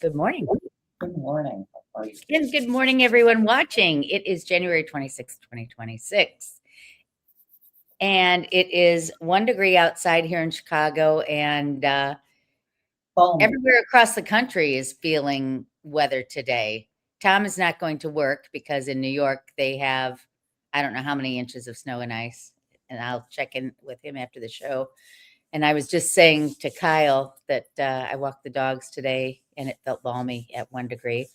Good morning. Good morning. How are you? And good morning, everyone watching. It is January 26th, 2026. And it is 1 degree outside here in Chicago. And Balmy. everywhere across the country is feeling weather today. Tom is not going to work because in New York, they have, I don't know how many inches of snow and ice. And I'll check in with him after the show. And I was just saying to Kyle that I walked the dogs today and it felt balmy at 1 degree.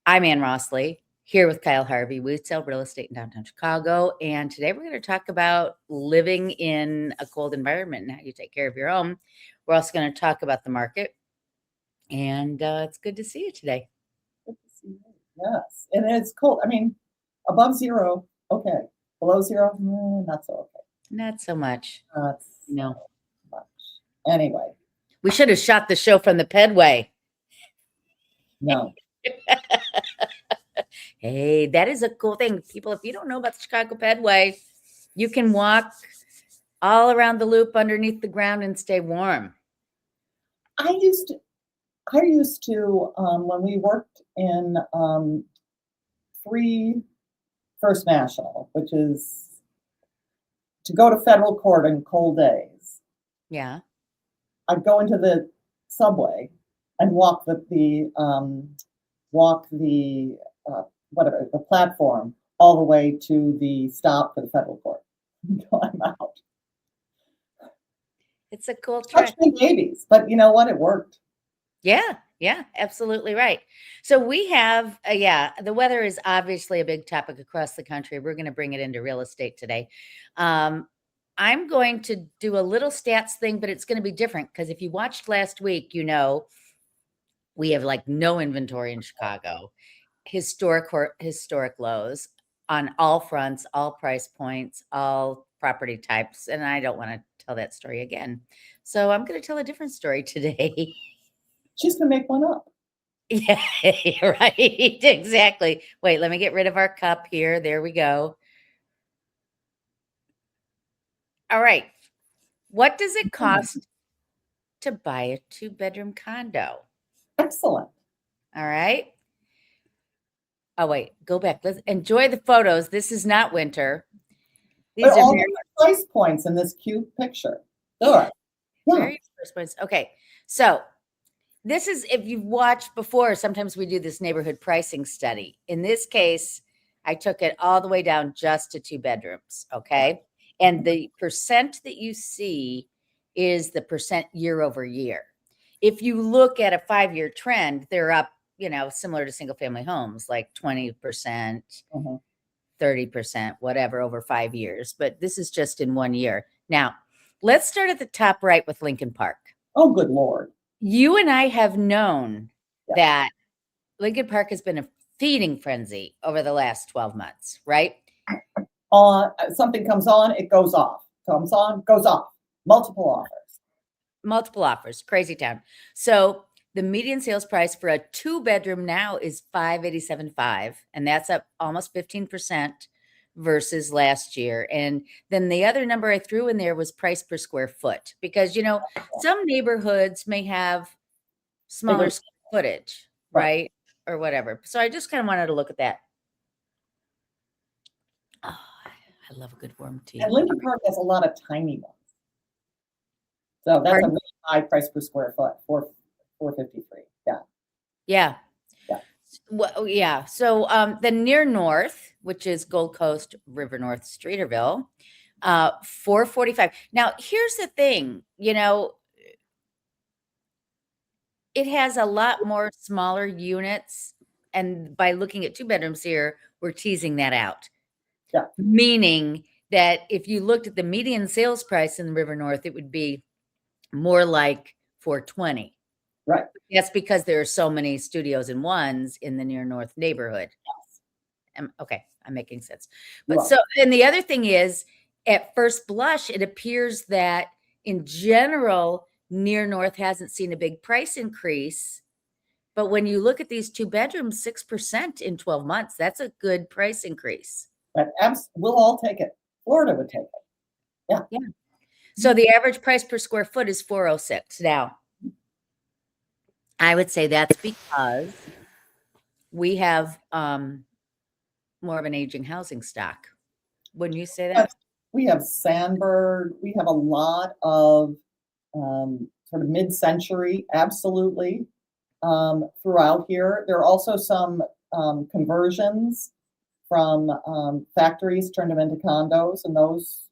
I'm Ann Rossley, here with Kyle Harvey. We sell real estate in downtown Chicago. And today we're going to talk about living in a cold environment and how you take care of your home. We're also going to talk about the market. And it's good to see you today. Good to see you. Yes. And it's cold. I mean, above zero, okay. Below zero, not so okay. Not so much. Not No. so much. Anyway, We should have shot the show from the Pedway. no. Hey, that is a cool thing. People, if you don't know about the Chicago Pedway, you can walk all around the loop underneath the ground and stay warm. I used to when we worked in First National, which is to go to federal court in cold days. Yeah. I'd go into the subway and walk the platform all the way to the stop for the federal court. I'm out. It's a cool trek. Such big babies, but you know what? It worked. Yeah, absolutely right. So we have, the weather is obviously a big topic across the country. We're going to bring it into real estate today. I'm going to do a little stats thing, but it's going to be different because if you watched last week, you know, we have like no inventory in Chicago, historic lows on all fronts, all price points, all property types. And I don't want to tell that story again. So I'm going to tell a different story today. She's gonna make one up. Yeah, right. Exactly. Wait, let me get rid of our cup here. There we go. All right. What does it cost to buy a 2-bedroom condo? Excellent. All right. Oh, wait, go back. Let's enjoy the photos. This is not winter. These are all the price points in this cute picture. Sure. Yeah. Very price points. Okay. So this is, if you've watched before, sometimes we do this neighborhood pricing study. In this case, I took it all the way down just to 2 bedrooms. Okay. And the percent that you see is the percent year over year. If you look at a 5-year trend, they're up, similar to single family homes, like 20%, 30%, whatever, over 5 years. But this is just in 1 year. Now, let's start at the top right with Lincoln Park. Oh, good Lord. You and I have known that Lincoln Park has been a feeding frenzy over the last 12 months, right? Something comes on, it goes off. Comes on, goes off. Multiple offers. Crazy town. So the median sales price for a 2-bedroom now is $587,500, and that's up almost 15% versus last year. And then the other number I threw in there was price per square foot, because, some neighborhoods may have smaller square footage, right? Or whatever. So I just kind of wanted to look at that. Oh, I love a good warm tea. And Lincoln Park has a lot of tiny ones. So that's a really high price per square foot, $453. Yeah. Well, yeah. So the near north, which is Gold Coast, River North, Streeterville, $445. Now, here's the thing, it has a lot more smaller units. And by looking at 2 bedrooms here, we're teasing that out. Yeah. Meaning that if you looked at the median sales price in the River North, it would be more like $420. Right. That's because there are so many studios and ones in the near north neighborhood. Yes. Okay, I'm making sense. But so, and the other thing is, at first blush, it appears that in general, near north hasn't seen a big price increase. But when you look at these 2 bedrooms, 6% in 12 months, that's a good price increase. But we'll all take it. Florida would take it. Yeah. Yeah. So the average price per square foot is $406. Now, I would say that's because we have more of an aging housing stock. Wouldn't you say that? We have Sandberg. We have a lot of sort of mid-century, absolutely, throughout here. There are also some conversions from factories, turned them into condos, and those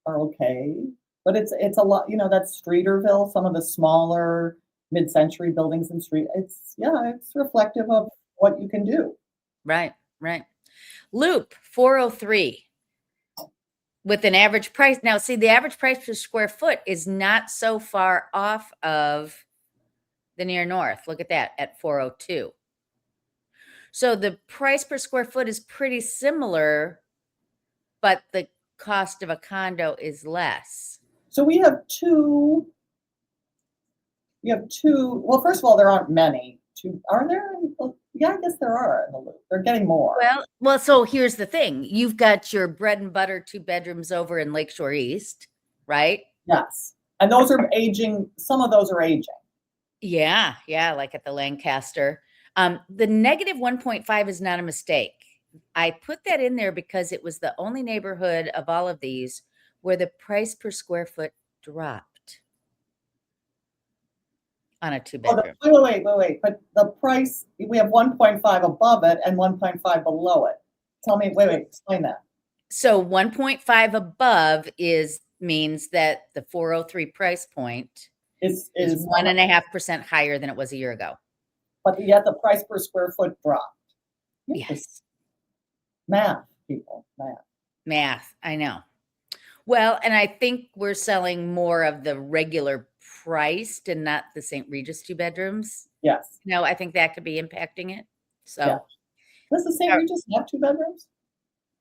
are okay. But it's a lot, that's Streeterville, some of the smaller mid-century buildings in Street. It's reflective of what you can do. Right. Loop 403 with an average price. Now, see, the average price per square foot is not so far off of the near north. Look at that at 402. So the price per square foot is pretty similar, but the cost of a condo is less. So we have two. Well, first of all, there aren't many. Are there? Well, yeah, I guess there are in the Loop. They're getting more. Well, so here's the thing. You've got your bread and butter 2 bedrooms over in Lakeshore East, right? Yes. And those are aging. Some of those are aging. Yeah, like at the Lancaster. The negative 1.5 is not a mistake. I put that in there because it was the only neighborhood of all of these where the price per square foot dropped on a 2-bedroom. Wait. But the price, we have 1.5 above it and 1.5 below it. Tell me, explain that. So 1.5 above means that the 403 price point is 1.5% higher than it was a year ago. But yet the price per square foot dropped. Yes. Math, people, math. I know. Well, and I think we're selling more of the regular priced and not the St. Regis 2 bedrooms. Yes. I think that could be impacting it. So does the St. Regis have 2 bedrooms?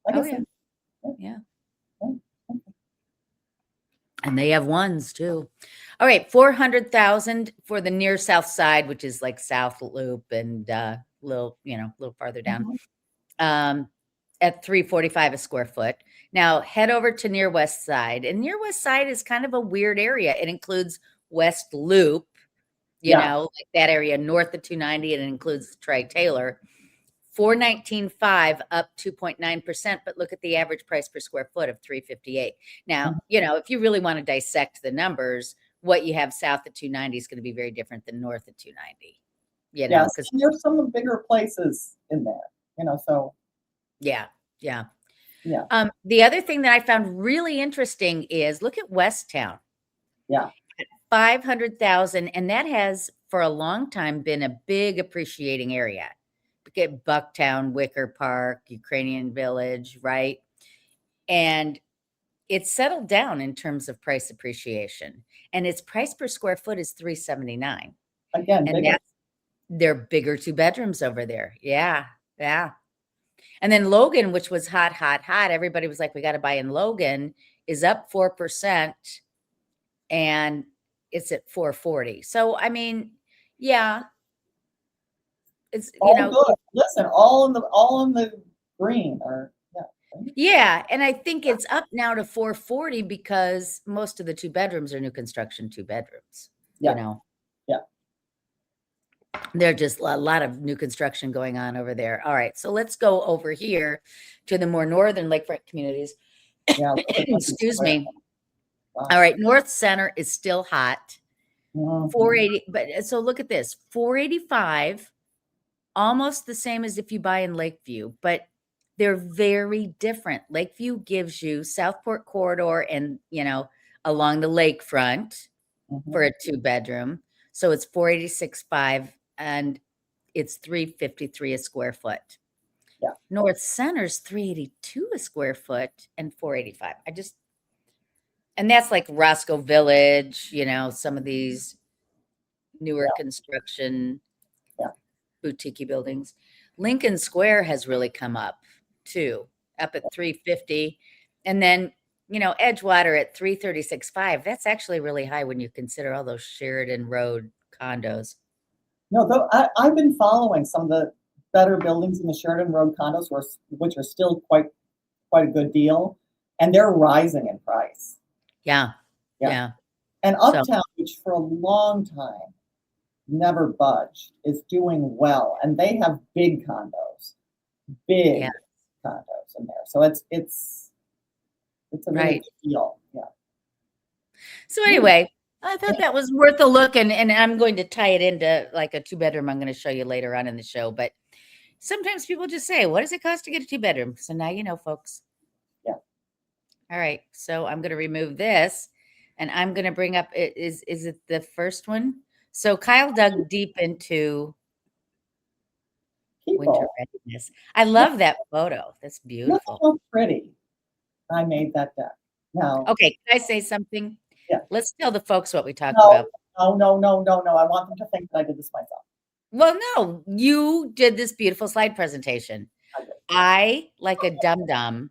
I guess yeah. Oh, okay. And they have ones too. All right, 400,000 for the near south side, which is like South Loop and a little farther down. At $345 a square foot. Now head over to near west side, and near west side is kind of a weird area. It includes West Loop, like that area north of 290, and it includes Tri-Taylor. 419.5 up 2.9%, but look at the average price per square foot of $358. Now, if you really want to dissect the numbers, what you have south of 290 is going to be very different than north of 290. Because there's some bigger places in there, so. Yeah. The other thing that I found really interesting is look at Westtown. Yeah. 500,000, and that has for a long time been a big appreciating area. Get Bucktown, Wicker Park, Ukrainian Village, right? And it's settled down in terms of price appreciation, and its price per square foot is $379. Again, and they're bigger 2 bedrooms over there. Yeah. And then Logan, which was hot. Everybody was like, we got to buy in Logan, is up 4%, and it's at 440. So, I mean, yeah. It's good. Listen, all in the green Yeah, and I think it's up now to 440 because most of the 2 bedrooms are new construction 2 bedrooms. Yeah. There's just a lot of new construction going on over there. All right, so let's go over here to the more northern lakefront communities. Yeah. Excuse me. Wow. All right, North Center is still hot. Mm-hmm. 480, but so look at this. 485, almost the same as if you buy in Lakeview, but they're very different. Lakeview gives you Southport corridor and, along the lakefront for a 2 bedroom. So it's 486.5 and it's $353 a square foot. Yeah. North Center's $382 a square foot and $485. And that's like Roscoe Village, some of these newer construction boutique buildings. Lincoln Square has really come up too, up at 350. And then, Edgewater at 336.5. That's actually really high when you consider all those Sheridan Road condos. No, though I've been following some of the better buildings in the Sheridan Road condos, which are still quite a good deal, and they're rising in price. Yeah. And Uptown, which for a long time never budged, is doing well, and they have big condos, big Yeah. condos in there. So it's a really Right. big deal. Yeah. So Hmm. anyway, I Yeah. thought that was worth a look, and I'm going to tie it into like a 2-bedroom I'm going to show you later on in the show. But sometimes people just say, what does it cost to get a 2-bedroom? So now you know, folks. Yeah. All right. So I'm going to remove this and I'm going to bring up is it the first one? So Kyle dug deep into winter People, readiness. I look, love that photo. That's look beautiful. how pretty I made that deck. Now, Okay, can I say something? yeah. Let's tell the folks what we talked No, about. no, no, no, no, no. I want them to think that I did this myself. Well, no, you did this beautiful slide presentation. I did. I, like a dum-dum,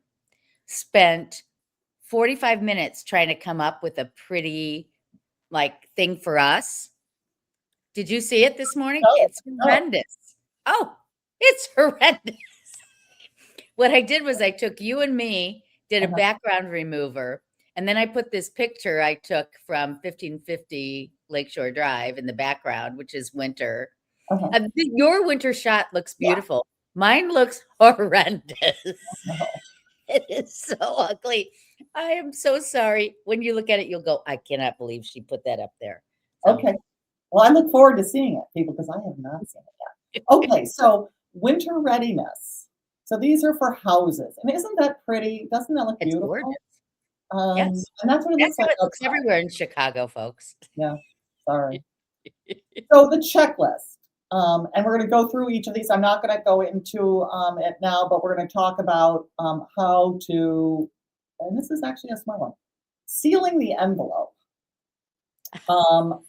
spent 45 minutes trying to come up with a pretty, like, thing for us. Did you see it this morning? No, It's no. horrendous. Oh, it's horrendous. What I did was I took you and me, did a Uh-huh, background remover, and then I put this picture I took from 1550 Lakeshore Drive in the background, which is winter. uh-huh. Your winter shot looks Yeah. beautiful. Mine looks horrendous. No. It is so ugly. I am so sorry. When you look at it, you'll go, I cannot believe she put that up there. So, Okay. Well, I look forward to seeing it, people, because I have not seen it yet. Okay, so winter readiness. So these are for houses. And isn't that pretty? Doesn't that look it's beautiful? gorgeous. Yes. And that's what it That's looks how like it looks outside. everywhere in Chicago, folks. Yeah, sorry. So the checklist. And we're going to go through each of these. I'm not going to go into it now, but we're going to talk about how to, and this is actually a smart one, sealing the envelope. Um,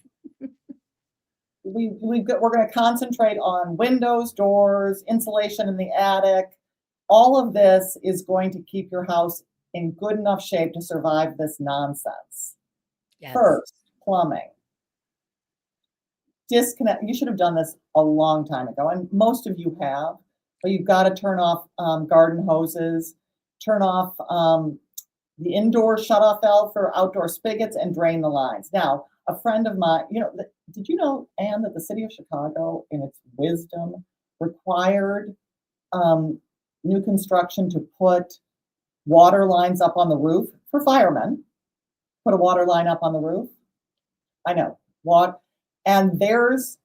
we're going to concentrate on windows, doors, insulation in the attic. All of this is going to keep your house in good enough shape to survive this nonsense. Yes. First, plumbing. Disconnect. You should have done this a long time ago, and most of you have, but you've got to turn off garden hoses, turn off the indoor shutoff valve for outdoor spigots, and drain the lines. Now, a friend of mine, did you know, Anne, that the city of Chicago, in its wisdom, required new construction to put water lines up on the roof for firemen? Put a water line up on the roof. I know. What? And theirs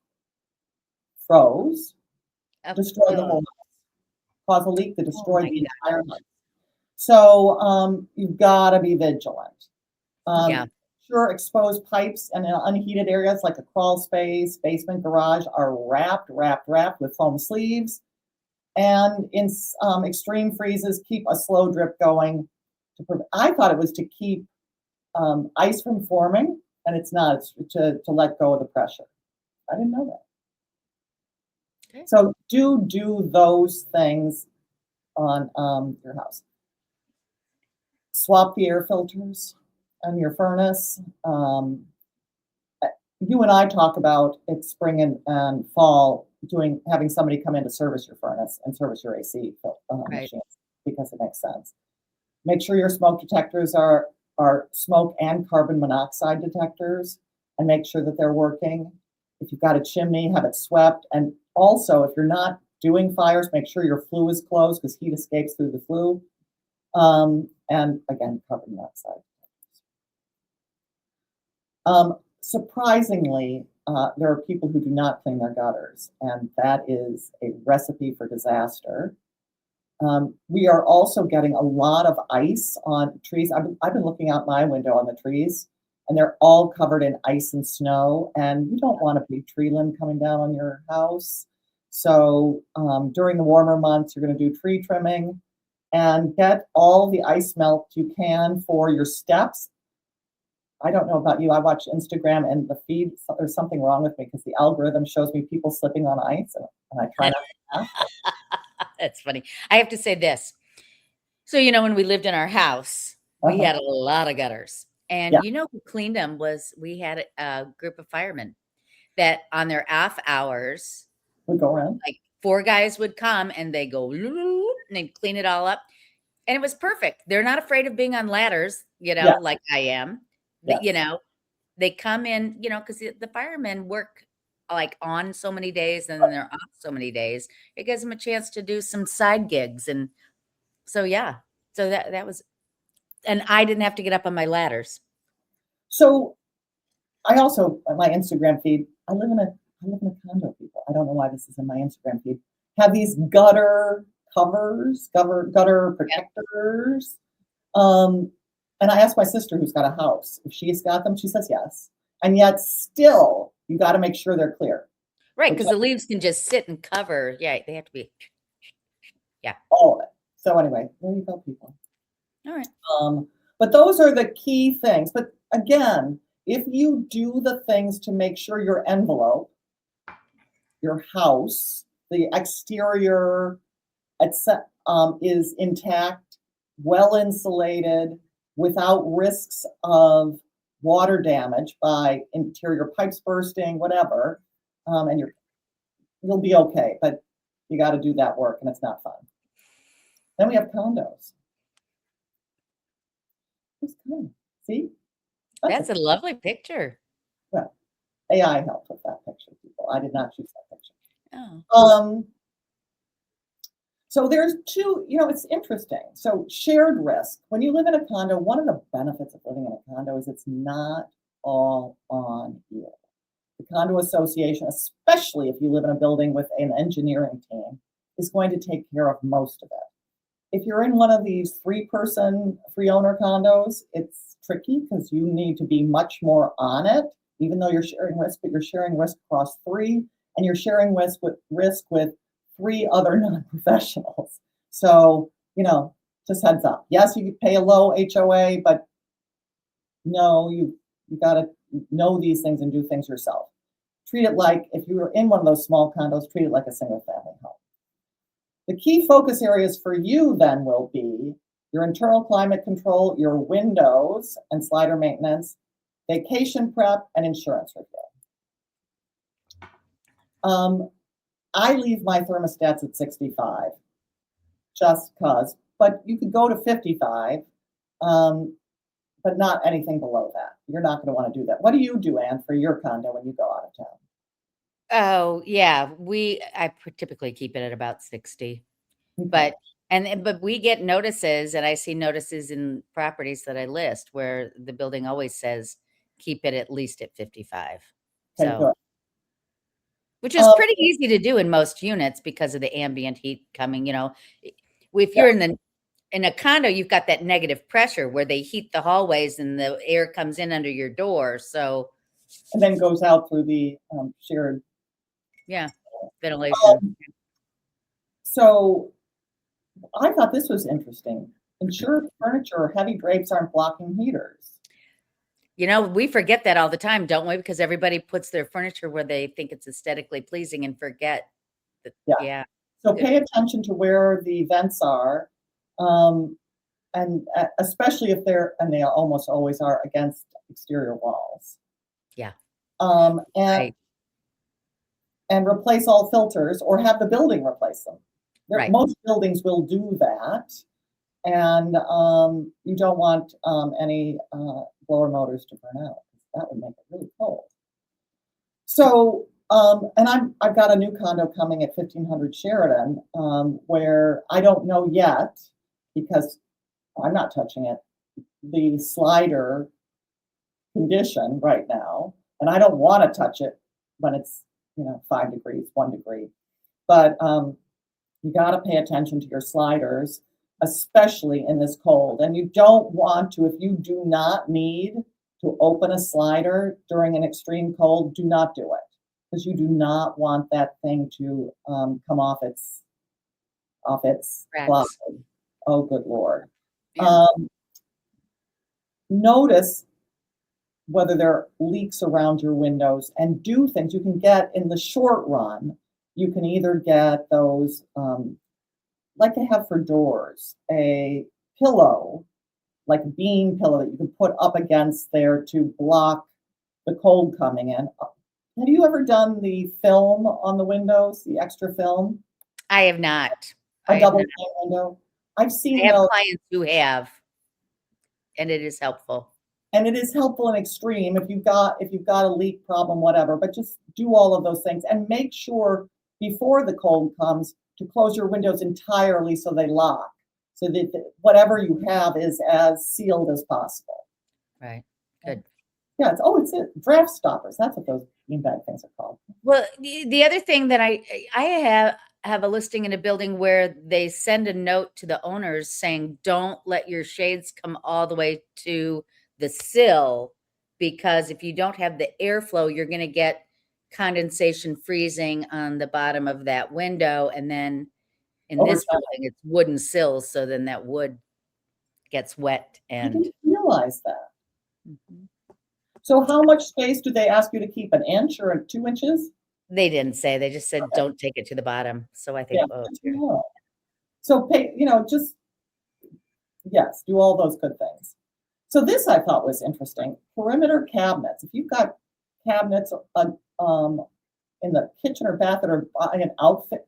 froze, destroyed the whole house, caused a leak that destroyed the entire house. So you've got to be vigilant. Yeah. Sure, exposed pipes and unheated areas like a crawl space, basement, garage are wrapped with foam sleeves. And in extreme freezes, keep a slow drip going. I thought it was to keep ice from forming, and it's not. It's to let go of the pressure. I didn't know that. Okay. So do those things on your house. Swap the air filters on your furnace. You and I talk about it spring and fall having somebody come in to service your furnace and service your AC machines, because it makes sense. Make sure your smoke detectors are smoke and carbon monoxide detectors, and make sure that they're working. If you've got a chimney, have it swept. And also, if you're not doing fires, make sure your flue is closed, because heat escapes through the flue. And again, carbon monoxide. Surprisingly, there are people who do not clean their gutters, and that is a recipe for disaster. We are also getting a lot of ice on trees. I've been looking out my window on the trees, and they're all covered in ice and snow, and you don't want a big tree limb coming down on your house. So during the warmer months, you're going to do tree trimming and get all the ice melt you can for your steps. I don't know about you. I watch Instagram, and the feed, there's something wrong with me because the algorithm shows me people slipping on ice, and I try not to laugh. That's funny. I have to say this. So, when we lived in our house, we had a lot of gutters. And who cleaned them we had a group of firemen that on their off hours would go around. Like 4 guys would come and they go and they'd clean it all up. And it was perfect. They're not afraid of being on ladders, like I am. Yes. They come in, because the firemen work like on so many days and then they're off so many days. It gives them a chance to do some side gigs. And so, yeah, so that was, and I didn't have to get up on my ladders. So I also, my Instagram feed, I live in a condo, people. I don't know why this is in my Instagram feed. Have these gutter covers, gutter protectors. And I asked my sister who's got a house if she's got them. She says yes. And yet still, you got to make sure they're clear. Right, because the leaves can just sit and cover. Yeah, they have to be. Yeah. All of it. So anyway, there you go, people. All right. But those are the key things. But again, if you do the things to make sure your envelope, your house, the exterior, is intact, well insulated, without risks of water damage by interior pipes bursting, whatever, and you'll be okay. But you got to do that work, and it's not fun. Then we have condos. See? That's a lovely picture. Well, AI helped with that picture, people. I did not choose that picture. Oh. So there's two, it's interesting. So shared risk. When you live in a condo, one of the benefits of living in a condo is it's not all on you. The condo association, especially if you live in a building with an engineering team, is going to take care of most of it. If you're in one of these 3-person, 3-owner condos, it's tricky because you need to be much more on it, even though you're sharing risk, but you're sharing risk across 3, and you're sharing risk with 3 other non-professionals. So, just heads up. Yes, you could pay a low HOA, but no, you got to know these things and do things yourself. Treat it like, if you were in one of those small condos, treat it like a single family home. The key focus areas for you then will be your internal climate control, your windows and slider maintenance, vacation prep, and insurance review. I leave my thermostats at 65, just because, but you could go to 55, but not anything below that. You're not going to want to do that. What do you do, Anne, for your condo when you go out of town? Oh, yeah. I typically keep it at about 60. Okay. But we get notices, and I see notices in properties that I list where the building always says keep it at least at 55. Okay, So, good. which is pretty easy to do in most units because of the ambient heat coming, If you're in a condo, you've got that negative pressure where they heat the hallways and the air comes in under your door. So, and then goes out through the shared. Yeah, ventilation. So I thought this was interesting. Ensure furniture or heavy drapes aren't blocking heaters. We forget that all the time, don't we? Because everybody puts their furniture where they think it's aesthetically pleasing and forget that. Yeah. So pay attention to where the vents are, and especially if and they almost always are against exterior walls. Yeah. Right. And replace all filters or have the building replace them. Right. Most buildings will do that. And you don't want any blower motors to burn out. That would make it really cold. So, and I've got a new condo coming at 1500 Sheridan, where I don't know yet, because I'm not touching it, the slider condition right now. And I don't want to touch it when it's 5 degrees, 1 degree. But you got to pay attention to your sliders, especially in this cold. And you don't want to, if you do not need to open a slider during an extreme cold, do not do it, because you do not want that thing to come off its block. Oh, good Lord. Yeah. Notice whether there are leaks around your windows, and do things you can get in the short run. You can either get those, like they have for doors, a pillow, like a bean pillow that you can put up against there to block the cold coming in. Have you ever done the film on the windows, the extra film? I have not. A double pane window? I've seen I have clients who have, and it is helpful. And it is helpful in extreme if you've got a leak problem, whatever, but just do all of those things and make sure before the cold comes to close your windows entirely so they lock, so that whatever you have is as sealed as possible. Right. Good. Yeah, it's draft stoppers. That's what those beanbag things are called. Well, the other thing that I have a listing in a building where they send a note to the owners saying, don't let your shades come all the way to the sill, because if you don't have the airflow, you're going to get condensation freezing on the bottom of that window. And then in Over this time. building, it's wooden sills. So then that wood gets wet I and didn't realize that. Mhm. So how much space do they ask you to keep? An inch or 2 inches? They didn't say, they just said, Okay. don't take it to the bottom. So I think, Yeah, oh, good to know. So just yes, do all those good things. So this I thought was interesting. Perimeter cabinets. If you've got cabinets in the kitchen or bath that are by an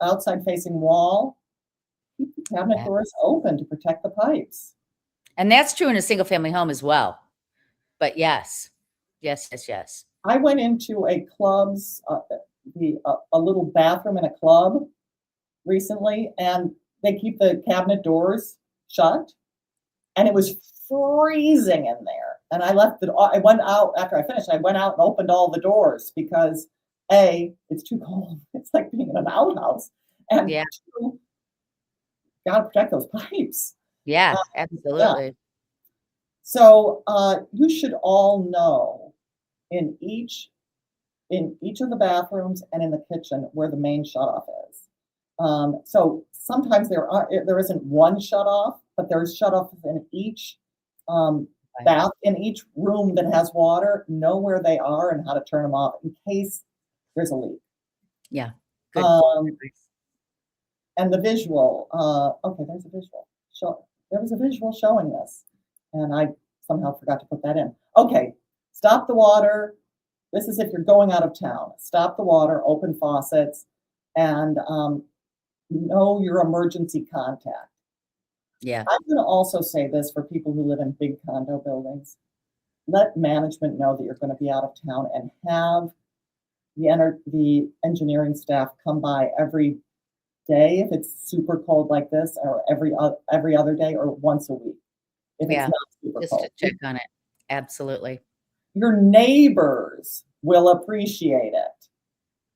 outside facing wall, keep the cabinet Yeah. doors open to protect the pipes. And that's true in a single family home as well. But yes. Yes. I went into a club's a little bathroom in a club recently, and they keep the cabinet doors shut, and it was freezing in there. And I went out after I finished. I went out and opened all the doors because it's too cold. It's like being in an outhouse, and Yeah. two, gotta protect those pipes. Yeah, Yeah. absolutely. So you should all know in each of the bathrooms and in the kitchen where the main shutoff is. So sometimes there isn't one shutoff, but there's shutoffs in each bath, in each room that has water. Know where they are and how to turn them off in case there's a leak. Yeah. Good. And the visual. Okay, there's a visual. There was a visual showing this, and I somehow forgot to put that in. Okay, stop the water. This is if you're going out of town. Stop the water, open faucets, and know your emergency contact. Yeah. I'm going to also say this for people who live in big condo buildings. Let management know that you're going to be out of town and have the engineering staff come by every day if it's super cold like this, or every other day, or once a week if it's not super just cold. to check on it. Absolutely. Your neighbors will appreciate it.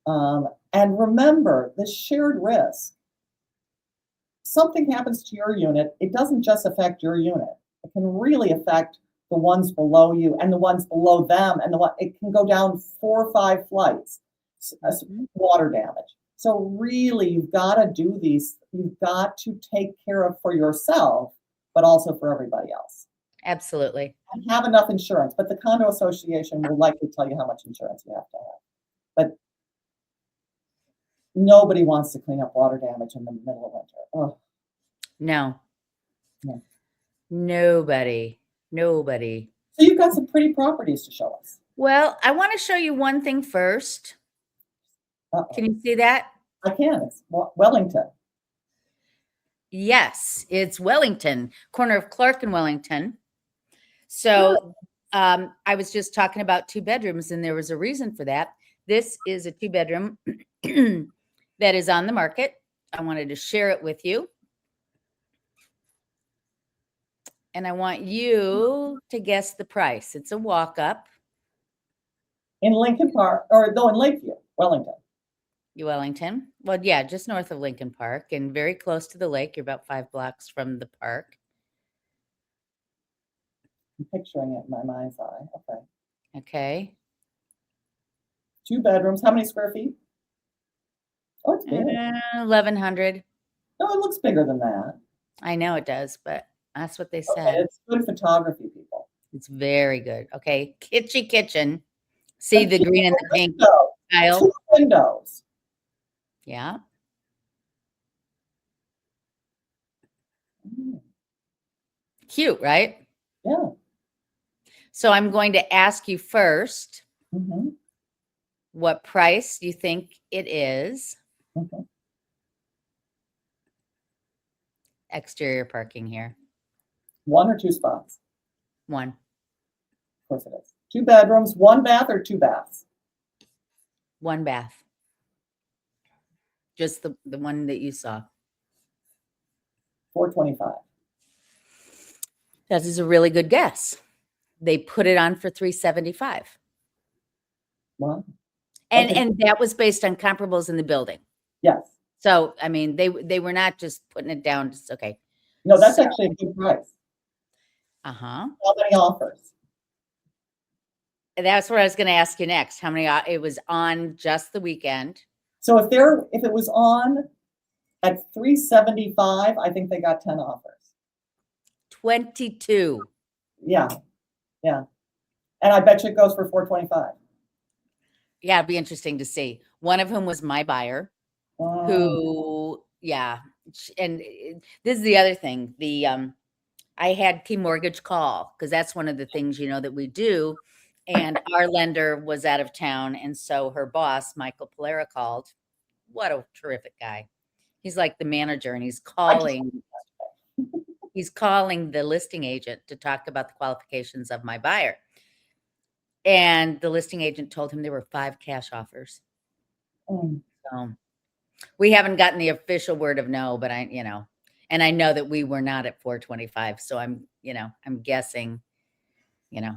And remember the shared risk. Something happens to your unit, it doesn't just affect your unit. It can really affect the ones below you and the ones below them, and it can go down 4 or 5 flights. Water damage. So really, you've got to do these. You've got to take care of for yourself, but also for everybody else. Absolutely. And have enough insurance. But the condo association will likely tell you how much insurance you have to have. But nobody wants to clean up water damage in the middle of winter. Oh. No. No. Nobody. So you've got some pretty properties to show us. Well, I want to show you one thing first. Uh-oh. Can you see that? I can. It's Wellington. Yes, it's Wellington, corner of Clark and Wellington. So I was just talking about 2 bedrooms, and there was a reason for that. This is a 2-bedroom that is on the market. I wanted to share it with you. And I want you to guess the price. It's a walk-up. In Lincoln Park, or no, in Lakeview, Wellington. Wellington. Well, yeah, just north of Lincoln Park and very close to the lake. You're about 5 blocks from the park. I'm picturing it in my mind's eye. Okay. Okay. 2 bedrooms. How many square feet? Oh, it's big. 1,100. No, it looks bigger than that. I know it does, but that's what they Okay, said. it's good photography, people. It's very good. Okay. Kitschy kitchen. See the green and the pink tile? 2 windows. Yeah. Cute, right? Yeah. So I'm going to ask you first, Mm-hmm. what price you think it is. Mm-hmm. Exterior parking here. 1 or 2 spots? 1. course it is. 2 bedrooms, 1 bath or 2 baths? 1 bath. Just the one that you saw. 425. That is a really good guess. They put it on for 375. Wow. And Okay. and that was based on comparables in the building. Yes. So, I mean, they were not just putting it down, just okay. No, that's So actually a good price. Uh-huh. How many offers? That's what I was gonna ask you next. How many it was on just the weekend. So if it was on at 375, I think they got 10 offers. 22. Yeah. Yeah. And I bet you it goes for 425. Yeah, it'd be interesting to see. One of whom was my buyer who, yeah. And this is the other thing. I had Key Mortgage call because that's one of the things, that we do. And our lender was out of town. And so her boss, Michael Polera, called. What a terrific guy. He's like the manager, and he's calling the listing agent to talk about the qualifications of my buyer. And the listing agent told him there were 5 cash offers. So we haven't gotten the official word of no, but and I know that we were not at 425. So I'm guessing,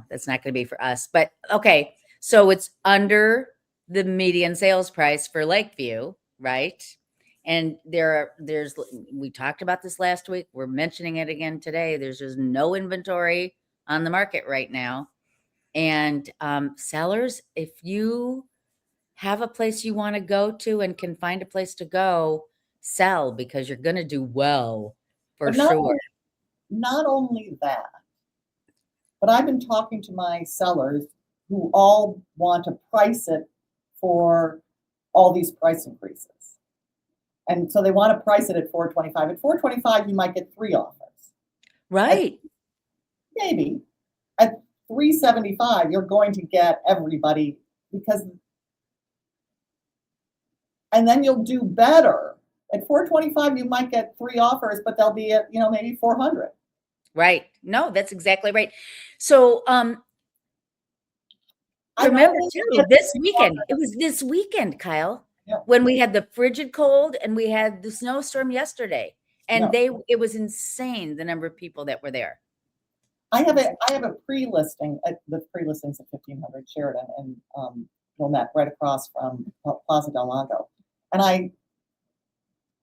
that's not going to be for us. But okay, so it's under the median sales price for Lakeview, right? And we talked about this last week. We're mentioning it again today. There's just no inventory on the market right now. And sellers, if you have a place you want to go to and can find a place to go, sell, because you're going to do well for sure. Not only that, but I've been talking to my sellers who all want to price it for all these price increases. And so they want to price it at 425. At 425, you might get 3 offers. Right. Maybe. At 375, you're going to get everybody and then you'll do better. At 425, you might get 3 offers, but they'll be at, maybe 400. Right. No, that's exactly right. So, remember too, this weekend, it was this weekend, Kyle, when we had the frigid cold and we had the snowstorm yesterday, and it was insane the number of people that were there. I have a pre-listing at the pre-listings at 1500 Sheridan and Wilmette, right across from Plaza Del Lago, and I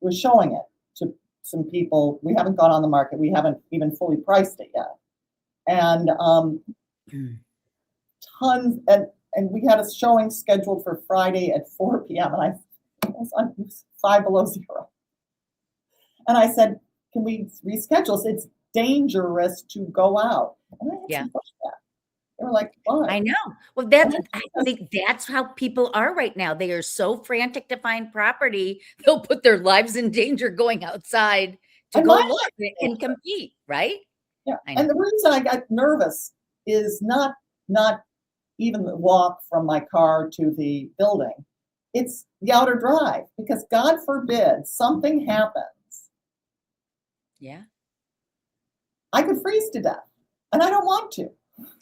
was showing it to some people. We haven't gone on the market. We haven't even fully priced it yet, and tons and we had a showing scheduled for Friday at 4 p.m. and it was 5 below 0, and I said, "Can we reschedule? It's dangerous to go out." And I had some pushback. They were like, "Why?" I know. Well, I think that's how people are right now. They are so frantic to find property, they'll put their lives in danger going outside to go look and compete, right? Yeah. And the reason I got nervous is not even the walk from my car to the building. It's the outer drive, because God forbid something happens. Yeah. I could freeze to death, and I don't want to.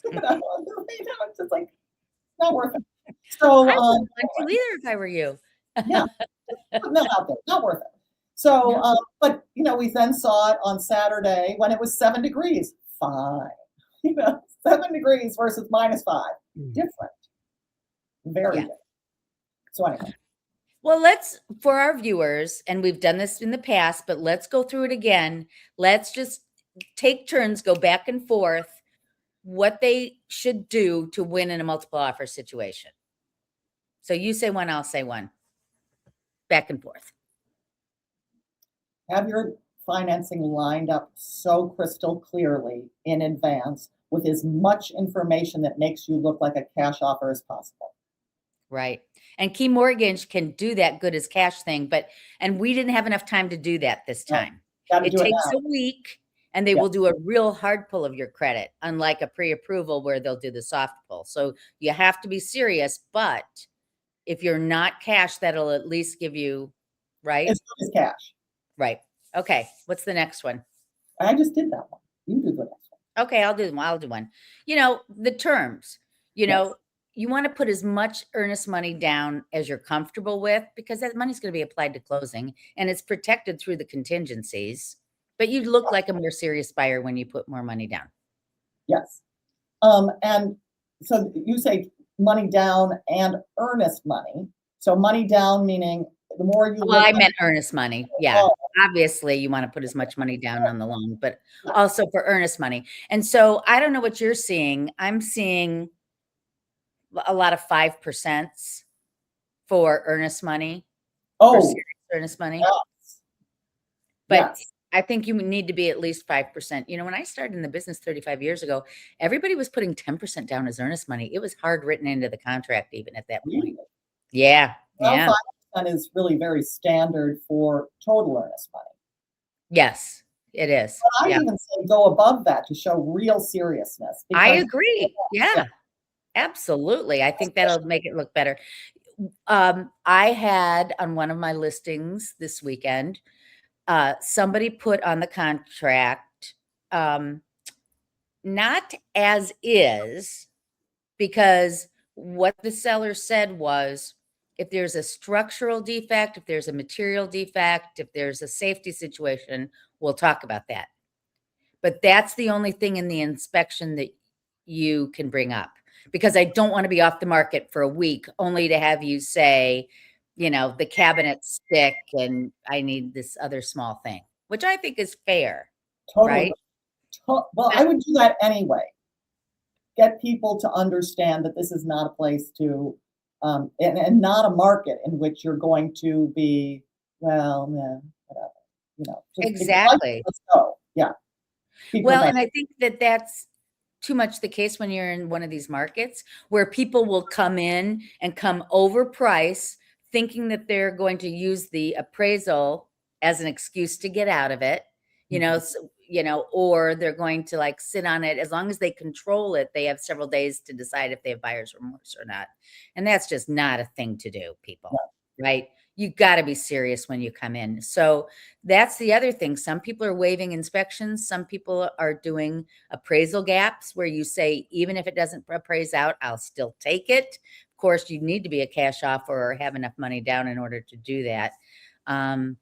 It's just like not worth it. So I wouldn't want to either if I were you. Yeah, not out there, not worth it. So, but we then saw it on Saturday when it was 7 degrees. Fine, 7 degrees versus -5, different, very different. So anyway. Well, for our viewers, and we've done this in the past, but let's go through it again. Let's just take turns, go back and forth, what they should do to win in a multiple offer situation. So you say one, I'll say one. Back and forth. Have your financing lined up so crystal clearly in advance with as much information that makes you look like a cash offer as possible. Right. And Key Mortgage can do that good as cash thing, and we didn't have enough time to do that this time. It takes a week, and they will do a real hard pull of your credit, unlike a pre-approval where they'll do the soft pull. So you have to be serious, but if you're not cash, that'll at least give you, right? As good as cash. Right. Okay. What's the next one? I just did that one. You do the next one. Okay, I'll do one. You know, the terms, you Yes. know, you want to put as much earnest money down as you're comfortable with because that money's going to be applied to closing and it's protected through the contingencies. But you look like a more serious buyer when you put more money down. Yes. And so you say money down and earnest money. So money down meaning the more you Well, look I at, meant earnest money. Yeah. oh, Obviously, you want to put as much money down on the loan, but also for earnest money. And so I don't know what you're seeing. I'm seeing a lot of 5% for earnest money, for oh, serious earnest money. yes, But yes. I think you need to be at least 5%. You know, when I started in the business 35 years ago, everybody was putting 10% down as earnest money. It was hard written into the contract even at that point. Really? Yeah. Well, Yeah. 5% is really very standard for total earnest money. Yes, it is. But I'd Yeah. even say go above that to show real seriousness I because agree. yeah, Yeah. Absolutely. I think that'll make it look better. I had on one of my listings this weekend, somebody put on the contract, um, not as is, because what the seller said was, if there's a structural defect, if there's a material defect, if there's a safety situation, we'll talk about that. But that's the only thing in the inspection that you can bring up, because I don't want to be off the market for a week only to have you say, you know, the cabinets stick and I need this other small thing, which I think is fair, totally. right? Well, I would do that anyway. Get people to understand that this is not a place to, and not a market in which you're going to be, well, yeah, whatever, just if you like it, Exactly. let's go. Yeah. Be Well, and professional. I think that that's too much the case when you're in one of these markets where people will come in and come overprice, thinking that they're going to use the appraisal as an excuse to get out of it, Mhm. or they're going to like sit on it. As long as they control it, they have several days to decide if they have buyer's remorse or not. And that's just not a thing to do, people, Yeah. right? You got to be serious when you come in. So that's the other thing. Some people are waiving inspections. Some people are doing appraisal gaps where you say, even if it doesn't appraise out, I'll still take it. Of course, you need to be a cash offer or have enough money down in order to do that. Um,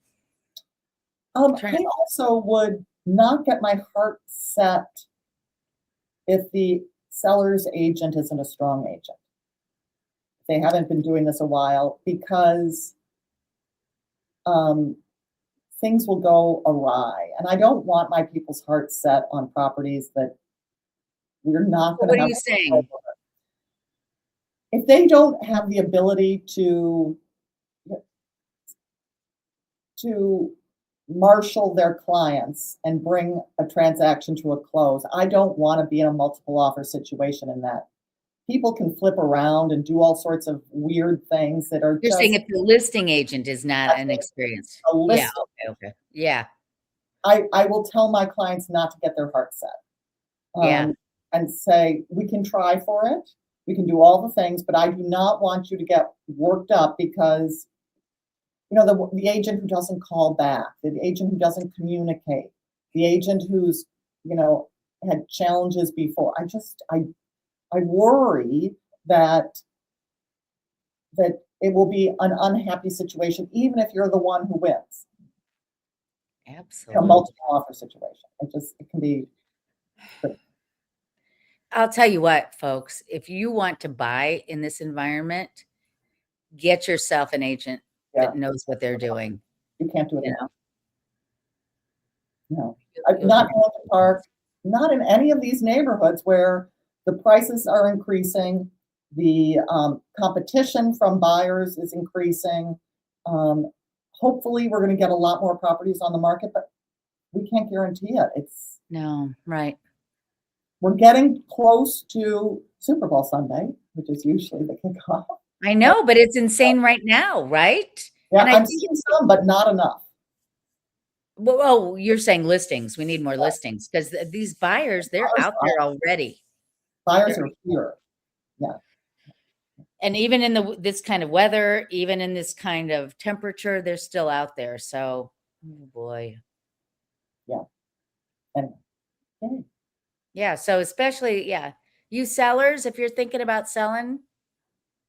trying I also would not get my heart set if the seller's agent isn't a strong agent. They haven't been doing this a while because um, things will go awry. And I don't want my people's hearts set on properties that we're not going what to are have you control saying? over. If they don't have the ability to marshal their clients and bring a transaction to a close, I don't want to be in a multiple offer situation in that. People can flip around and do all sorts of weird things that are You're saying just if the listing agent is not an a experienced. Yeah. list. Okay. Okay. Yeah. I will tell my clients not to get their heart set. Yeah. And say, we can try for it. We can do all the things, but I do not want you to get worked up because, the agent who doesn't call back, the agent who doesn't communicate, the agent who's, had challenges before. I worry that it will be an unhappy situation, even if you're the one who wins. A Absolutely. multiple offer situation. It can be. I'll tell you what, folks, if you want to buy in this environment, get yourself an agent Yeah, that knows what they're doing. you can't do it You alone. know, No. you'll Not do in Oakland Park, not in any of these neighborhoods where the prices are increasing, the competition from buyers is increasing. Hopefully, we're going to get a lot more properties on the market, but we can't guarantee it. No, right. We're getting close to Super Bowl Sunday, which is usually the kickoff. I know, but it's insane right now, right? Yeah, And I I'm think seeing some, but not enough. well, oh, you're saying listings. We need more listings because these buyers, they're out there already. Buyers They're are here. Yeah. And even in this kind of weather, even in this kind of temperature, they're still out there. So, oh boy. Yeah. And okay. Yeah. So especially, yeah, you sellers, if you're thinking about selling,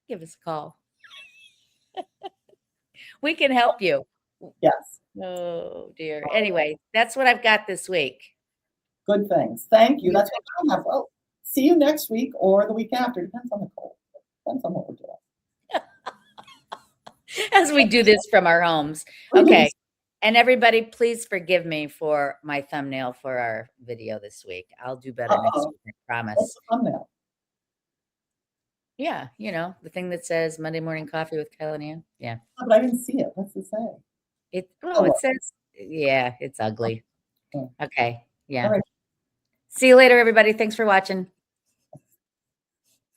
give us a call. We can help you. Yes. Oh dear. Anyway, that's what I've got this week. Good things. Thank you. You That's what I have. Well, see you next week or the week after. Depends on the cold. Depends on what we're doing. As we do this from our homes. Okay. And everybody, please forgive me for my thumbnail for our video this week. I'll do better next Uh-oh. week, I promise. What's the thumbnail? Yeah, the thing that says Monday morning coffee with Kyle and Ann. Yeah. Oh, but I didn't see it. What's it say? It Oh, it says, yeah, it's ugly. oh. Okay. All Yeah. right. See you later, everybody. Thanks for watching.